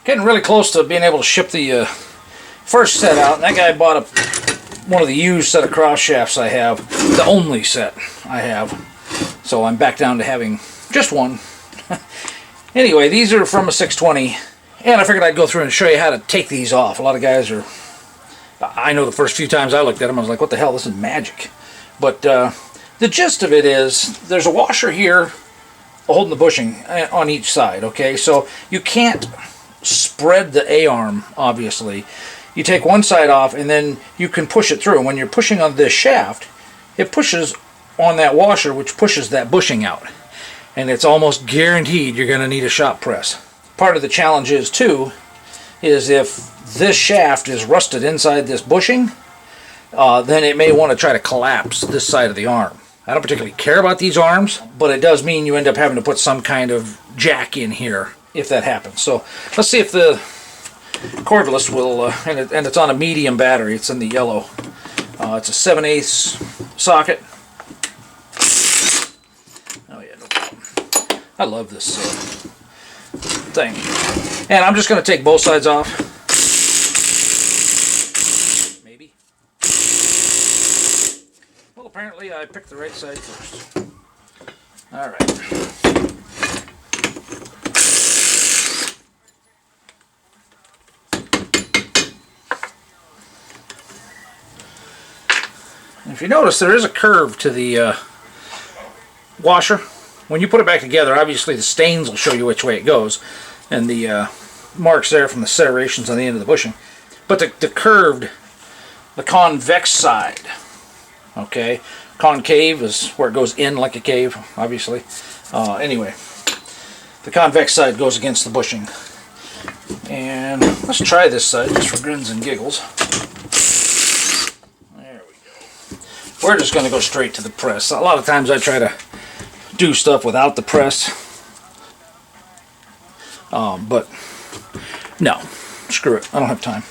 Getting really close to being able to ship the first set out. And that guy bought one of the used set of cross shafts I have. The only set I have. So I'm back down to having just one. Anyway, these are from a 620. And I figured I'd go through and show you how to take these off. A lot of guys are... I know the first few times I looked at them, I was like, what the hell, this is magic. But the gist of it is, there's a washer here holding the bushing on each side, okay? So you can't spread the A-arm, obviously. You take one side off, and then you can push it through. And when you're pushing on this shaft, it pushes on that washer, which pushes that bushing out. And it's almost guaranteed you're going to need a shop press. Part of the challenge is, too, is if this shaft is rusted inside this bushing, then it may want to try to collapse this side of the arm. I don't particularly care about these arms, but it does mean you end up having to put some kind of jack in here if that happens. So let's see if the cordless will, and it's on a medium battery, it's in the yellow. It's a 7/8 socket. Oh yeah, no problem. I love this thing. And I'm just going to take both sides off. Maybe. Well, apparently I picked the right side first. Alright. If you notice, there is a curve to the washer. When you put it back together, obviously the stains will show you which way it goes, and the marks there from the serrations on the end of the bushing. But the curved, the convex side, okay, concave is where it goes in like a cave, obviously. Anyway, the convex side goes against the bushing. And let's try this side just for grins and giggles. There we go. We're just going to go straight to the press. A lot of times I try to do stuff without the press, but no, screw it, I don't have time.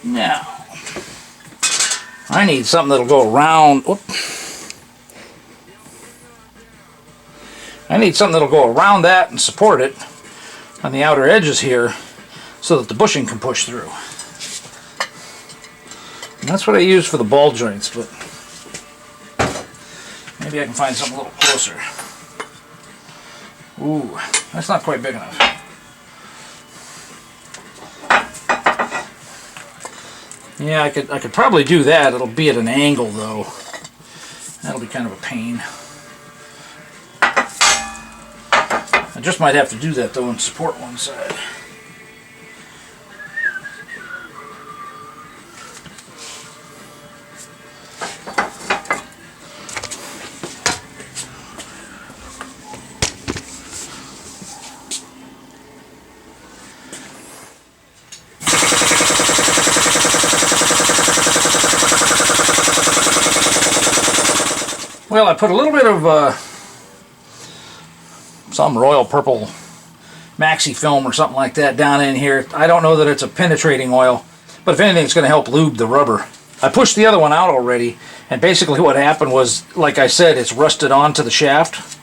Now, I need something that'll go around. Whoop. I need something that'll go around that and support it on the outer edges here so that the bushing can push through. And that's what I use for the ball joints, but maybe I can find something a little closer. Ooh, that's not quite big enough. Yeah, I could probably do that. It'll be at an angle though. That'll be kind of a pain. I just might have to do that though and support one side. Well, I put a little bit of some royal purple maxi film or something like that down in here. I don't know that it's a penetrating oil, but if anything, it's going to help lube the rubber. I pushed the other one out already, and basically what happened was, like I said, it's rusted onto the shaft.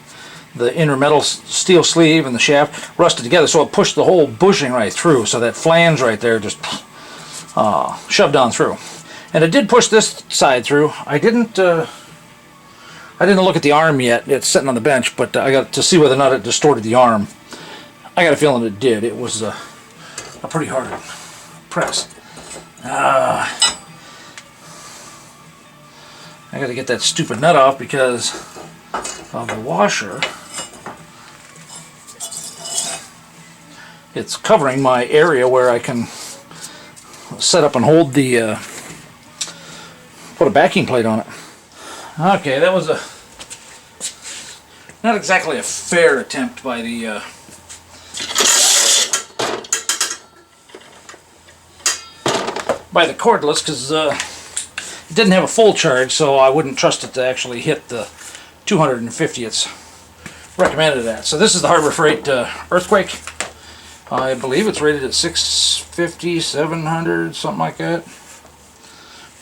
The inner metal steel sleeve and the shaft rusted together, so it pushed the whole bushing right through, so that flange right there just shoved on through. And it did push this side through. I didn't look at the arm yet. It's sitting on the bench, but I got to see whether or not it distorted the arm. I got a feeling it did. It was a pretty hard press. I got to get that stupid nut off because of the washer. It's covering my area where I can set up and hold the, put a backing plate on it. Okay, that was not exactly a fair attempt by the cordless, because it didn't have a full charge, so I wouldn't trust it to actually hit the 250 it's recommended at. So this is the Harbor Freight Earthquake. I believe it's rated at 650, 700, something like that.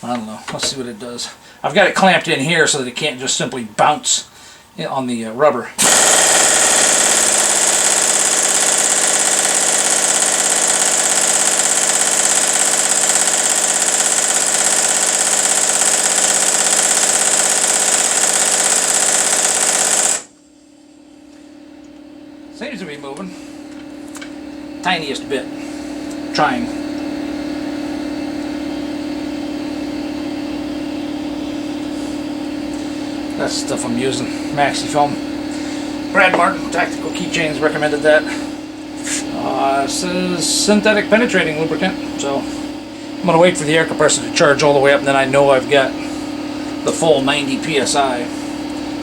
I don't know. Let's see what it does. I've got it clamped in here so that it can't just simply bounce on the rubber. Seems to be moving. Tiniest bit. Trying. That's the stuff I'm using. Maxi Foam. Brad Martin, Tactical Keychains, recommended that. It says synthetic penetrating lubricant. So I'm going to wait for the air compressor to charge all the way up, and then I know I've got the full 90 psi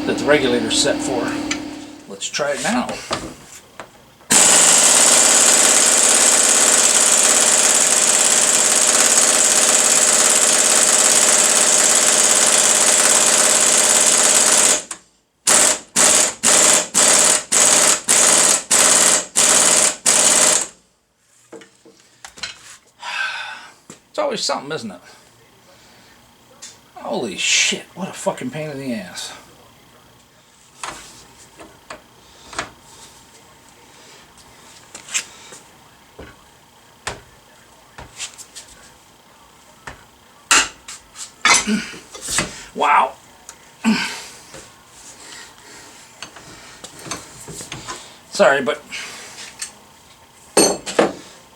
that the regulator's set for. Let's try it now. It's always something, isn't it? Holy shit, what a fucking pain in the ass. Wow. Sorry, but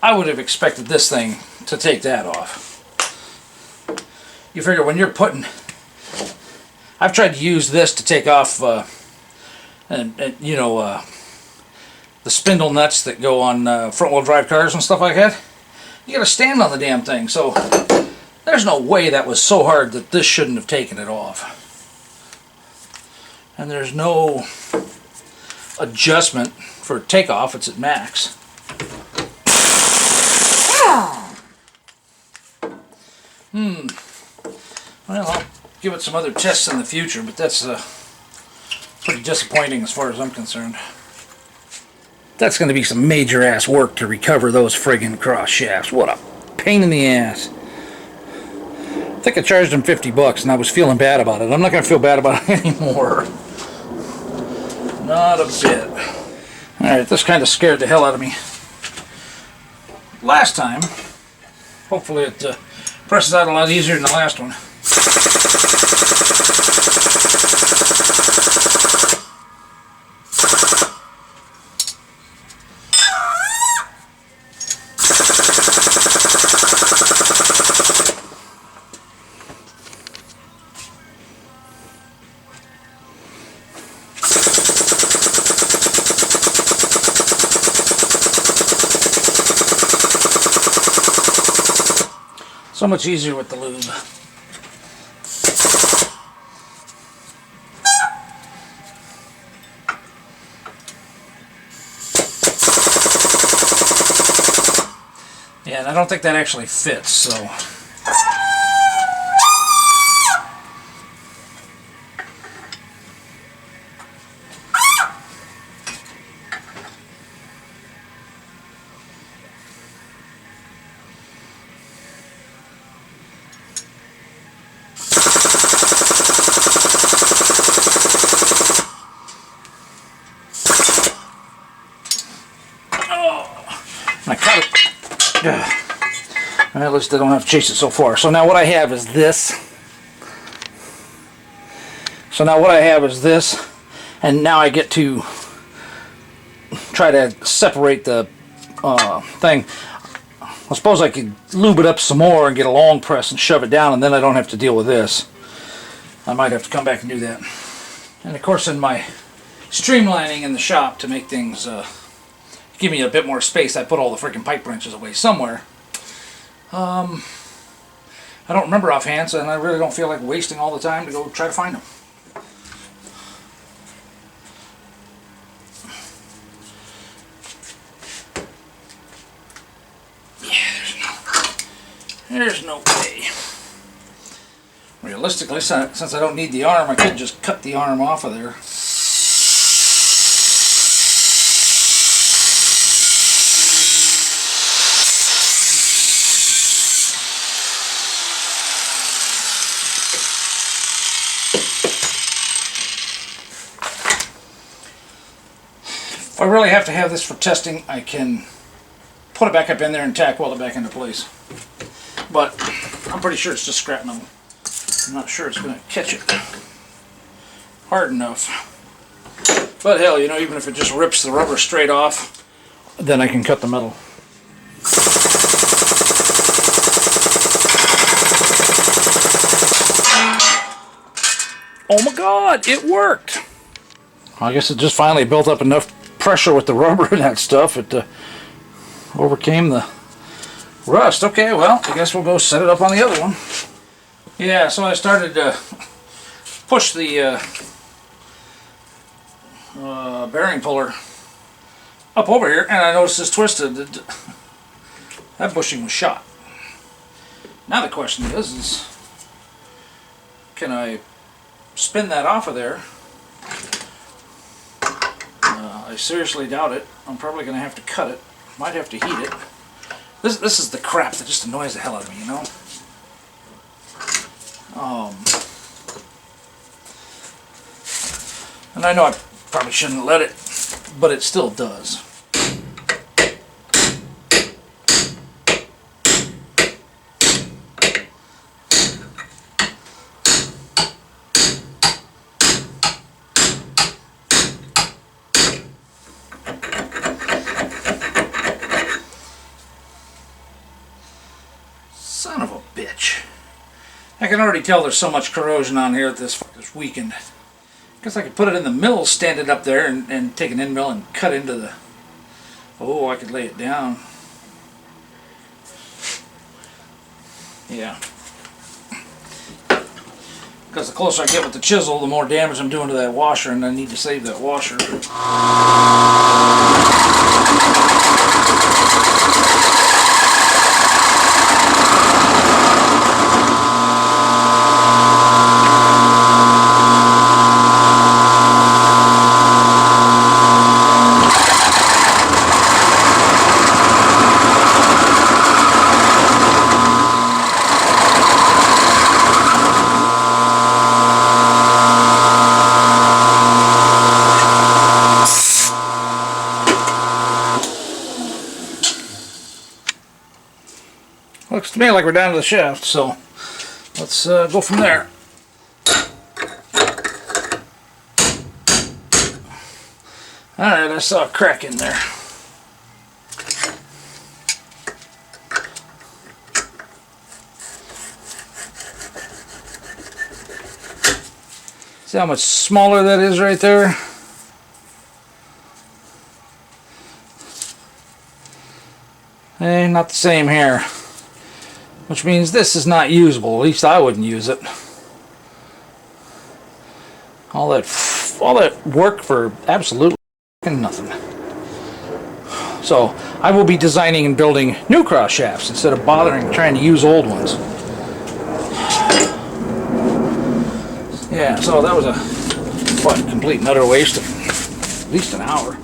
I would have expected this thing to take that off. You figure when you're putting... I've tried to use this to take off you know, the spindle nuts that go on front-wheel drive cars and stuff like that. You gotta stand on the damn thing, so there's no way that was so hard that this shouldn't have taken it off. And there's no adjustment for takeoff, it's at max. Well, I'll give it some other tests in the future, but that's pretty disappointing as far as I'm concerned. That's going to be some major ass work to recover those friggin' cross shafts. What a pain in the ass. I think I charged him 50 bucks and I was feeling bad about it. I'm not going to feel bad about it anymore. Not a bit. Alright, this kind of scared the hell out of me last time. Hopefully it presses out a lot easier than the last one. So much easier with the lube. Yeah, and I don't think that actually fits, so... I cut it. At least I don't have to chase it so far. So now what I have is this. And now I get to try to separate the thing. I suppose I could lube it up some more and get a long press and shove it down, and then I don't have to deal with this. I might have to come back and do that. And of course, in my streamlining in the shop to make things give me a bit more space, I put all the freaking pipe wrenches away somewhere. I don't remember offhand, and I really don't feel like wasting all the time to go try to find them. There's no way. Realistically, since I don't need the arm, I could just cut the arm off of there. If I really have to have this for testing, I can put it back up in there and tack weld it back into place. But I'm pretty sure it's just scrap metal. I'm not sure it's going to catch it hard enough. But hell, you know, even if it just rips the rubber straight off, then I can cut the metal. Oh my God, it worked! I guess it just finally built up enough pressure with the rubber and that stuff. It overcame the rust. Okay, well, I guess we'll go set it up on the other one. Yeah, so I started to push the bearing puller up over here, and I noticed it's twisted. That bushing was shot. Now the question is can I spin that off of there? I seriously doubt it. I'm probably going to have to cut it. Might have to heat it. This is the crap that just annoys the hell out of me, you know? And I know I probably shouldn't let it, but it still does. Son of a bitch. I can already tell there's so much corrosion on here that this weakened. Guess I could put it in the mill, stand it up there, and take an end mill and cut into the... Oh, I could lay it down. Yeah. Because the closer I get with the chisel, the more damage I'm doing to that washer, and I need to save that washer. Looks to me like we're down to the shaft, so let's go from there. Alright, I saw a crack in there. See how much smaller that is right there? Hey, not the same here. Which means this is not usable. At least I wouldn't use it. All that work for absolutely nothing. So I will be designing and building new cross shafts instead of bothering trying to use old ones. Yeah, so that was a complete and utter waste of at least an hour.